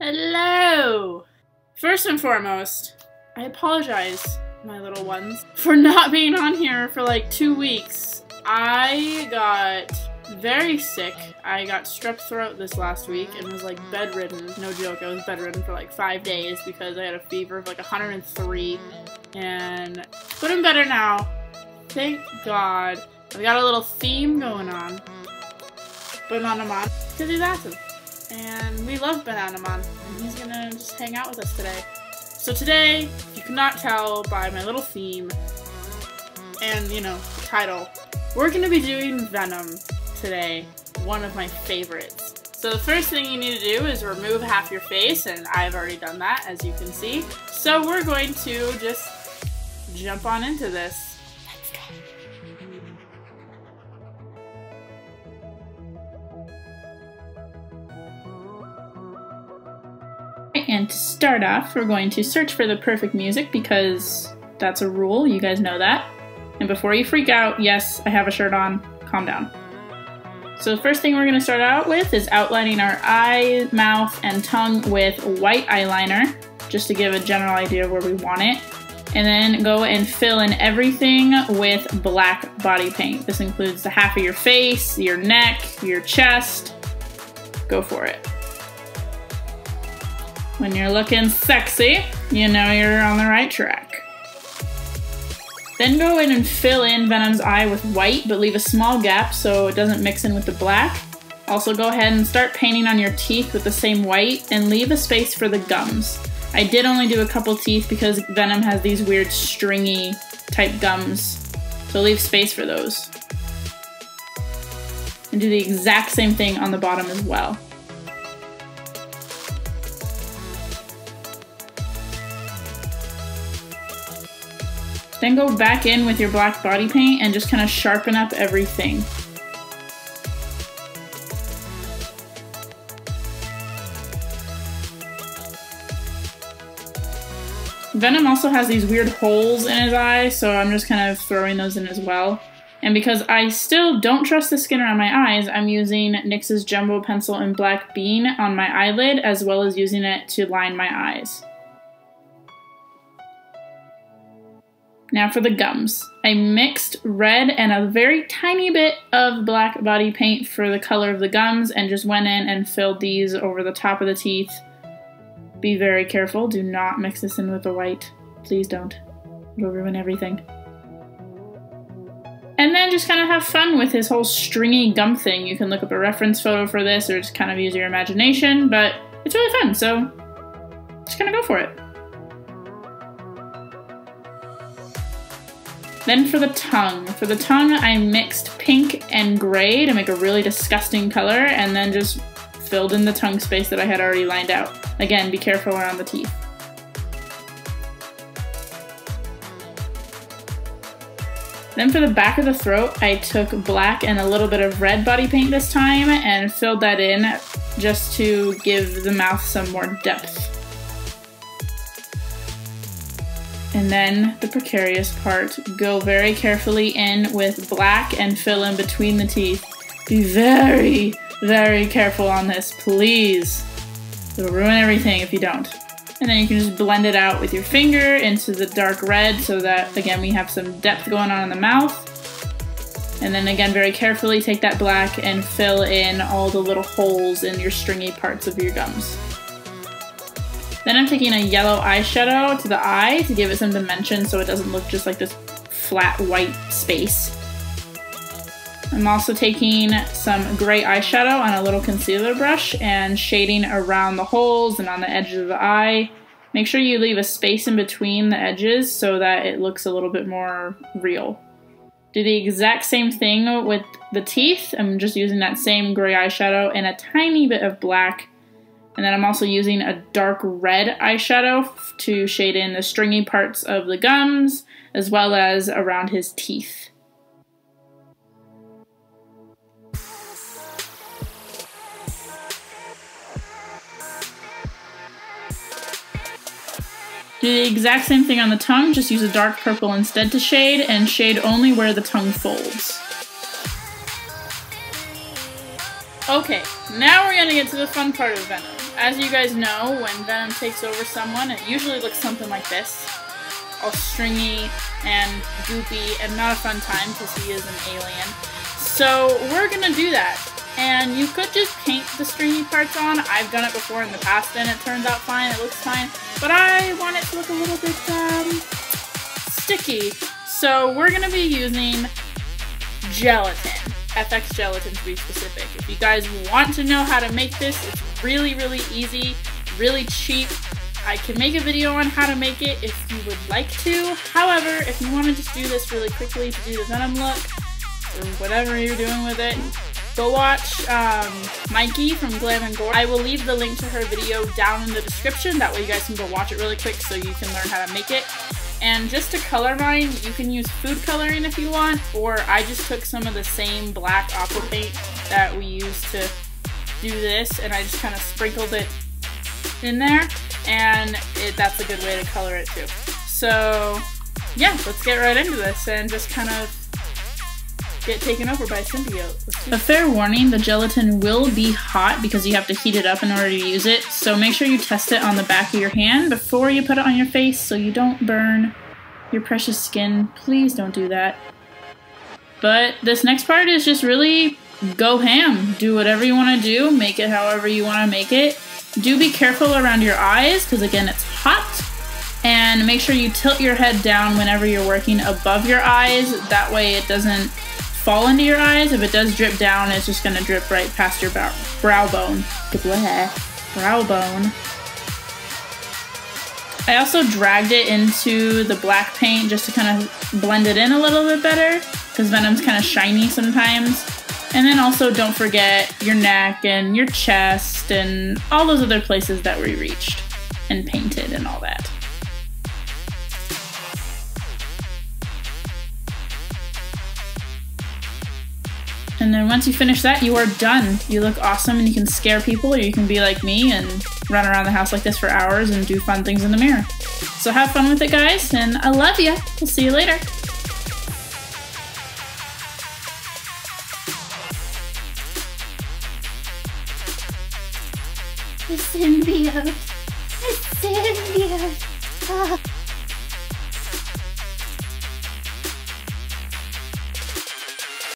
Hello! First and foremost, I apologize, my little ones, for not being on here for like 2 weeks. I got very sick. I got strep throat this last week and was like bedridden. No joke, I was bedridden for like 5 days because I had a fever of like 103. And but I'm better now. Thank God. I've got a little theme going on. Bananaman, because he's awesome. And we love Bananaman, and he's gonna just hang out with us today. So today, if you cannot tell by my little theme, and you know, the title, we're gonna be doing Venom today, one of my favorites. So the first thing you need to do is remove half your face, and I've already done that, as you can see. So we're going to just jump on into this. Let's go. And to start off, we're going to search for the perfect music because that's a rule, you guys know that. And before you freak out, yes, I have a shirt on, calm down. So the first thing we're going to start out with is outlining our eye, mouth, and tongue with white eyeliner, just to give a general idea of where we want it. And then go and fill in everything with black body paint. This includes the half of your face, your neck, your chest. Go for it. When you're looking sexy, you know you're on the right track. Then go in and fill in Venom's eye with white, but leave a small gap so it doesn't mix in with the black. Also go ahead and start painting on your teeth with the same white and leave a space for the gums. I did only do a couple teeth because Venom has these weird stringy type gums, so leave space for those. And do the exact same thing on the bottom as well. Then go back in with your black body paint and just kind of sharpen up everything. Venom also has these weird holes in his eye, so I'm just kind of throwing those in as well. And because I still don't trust the skin around my eyes, I'm using NYX's Jumbo Pencil in Black Bean on my eyelid, as well as using it to line my eyes. Now for the gums. I mixed red and a very tiny bit of black body paint for the color of the gums and just went in and filled these over the top of the teeth. Be very careful, do not mix this in with the white. Please don't. It'll ruin everything. And then just kind of have fun with his whole stringy gum thing. You can look up a reference photo for this or just kind of use your imagination, but it's really fun, so just kind of go for it. Then for the tongue. For the tongue, I mixed pink and gray to make a really disgusting color, and then just filled in the tongue space that I had already lined out. Again, be careful around the teeth. Then for the back of the throat, I took black and a little bit of red body paint this time and filled that in just to give the mouth some more depth. And then the precarious part, go very carefully in with black and fill in between the teeth. Be very, very careful on this, please. It'll ruin everything if you don't. And then you can just blend it out with your finger into the dark red so that, again, we have some depth going on in the mouth. And then again, very carefully take that black and fill in all the little holes in your stringy parts of your gums. Then I'm taking a yellow eyeshadow to the eye to give it some dimension so it doesn't look just like this flat white space. I'm also taking some gray eyeshadow on a little concealer brush and shading around the holes and on the edges of the eye. Make sure you leave a space in between the edges so that it looks a little bit more real. Do the exact same thing with the teeth. I'm just using that same gray eyeshadow and a tiny bit of black. And then I'm also using a dark red eyeshadow to shade in the stringy parts of the gums, as well as around his teeth. Do the exact same thing on the tongue, just use a dark purple instead to shade, and shade only where the tongue folds. Okay, now we're gonna get to the fun part of Venom. as you guys know, when Venom takes over someone, it usually looks something like this. All stringy and goopy and not a fun time because he is an alien. So we're gonna do that. And you could just paint the stringy parts on. I've done it before in the past and it turns out fine, it looks fine. But I want it to look a little bit sticky. So we're gonna be using gelatin. FX gelatin to be specific. If you guys want to know how to make this, it's really, really easy, really cheap. I can make a video on how to make it if you would like to. However, if you want to just do this really quickly to do the Venom look, or whatever you're doing with it, go watch Mikey from Glam and Gore. I will leave the link to her video down in the description. That way you guys can go watch it really quick so you can learn how to make it. And just to color mine, you can use food coloring if you want, or I just took some of the same black aqua paint that we used to do this, and I just kind of sprinkled it in there, and that's a good way to color it too. So yeah, let's get right into this and just kind of get taken over by a symbiote. A fair warning, the gelatin will be hot because you have to heat it up in order to use it, so make sure you test it on the back of your hand before you put it on your face so you don't burn your precious skin. Please don't do that. But this next part is just really go ham. Do whatever you want to do, make it however you want to make it. Do be careful around your eyes because again it's hot. And make sure you tilt your head down whenever you're working above your eyes, that way it doesn't fall into your eyes. If it does drip down, it's just gonna drip right past your brow bone. Brow bone. I also dragged it into the black paint just to kind of blend it in a little bit better because Venom's kind of shiny sometimes. And then also don't forget your neck and your chest and all those other places that we reached and painted and all that. And then once you finish that, you are done. You look awesome and you can scare people, or you can be like me and run around the house like this for hours and do fun things in the mirror. So have fun with it, guys, and I love ya. We'll see you later. The symbiote. The symbiote. Oh.